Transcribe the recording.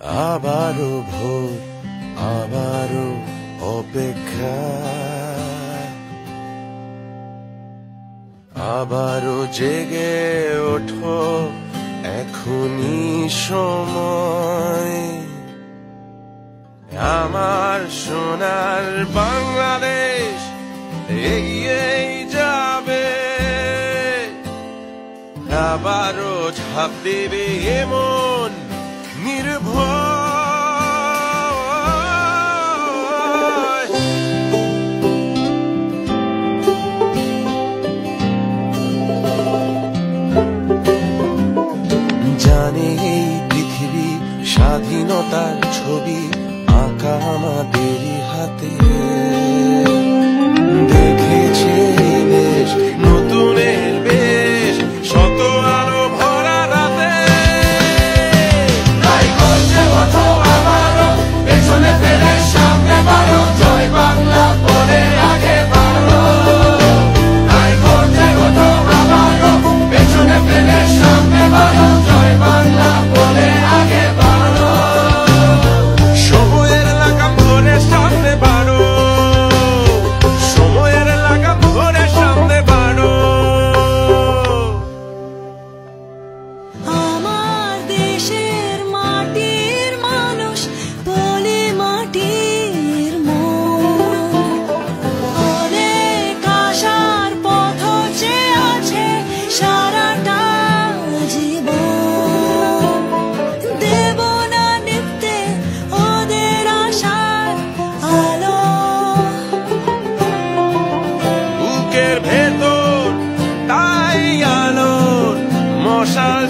আবারও ভোর, আবারও অপেক্ষা, আবারও জেগে ওঠো, এখনই সময়। আমার সোনার বাংলাদেশ এগিয়েই যাবে, আবারও ঝাঁপ দেবে এমন নির্ভয়। জানে এই পৃথিবী স্বাধীনতার ছবি আঁকা আমাদেরই হাতে, দেখেছে দেশ নতুনের বেশ, শত আলো ভরা রাতে। তাই করছে ওঠো আবারও, পেছনে ফেলে সামনে বাড়ো, জয় বাংলা বলে আগে বাড়ো। তাই করছে ওঠো আবারও, পেছনে ফেলে সামনে বাড়ো, জয় বাংলা বলে আগে বাড়ো। সময়ের লাগাম ধরে সামনে বাড়ো, সময়ের লাগাম ধরে সামনে বাড়ো। আমার দেশের মাটির মানুষ বলে মাটির মন, অনেক আশার পথ চেয়ে আছে সারাটা জীবন। দেব না নিত্যে ওদের আশার আলো, বুকের ভেতর তাই আলোর মশাল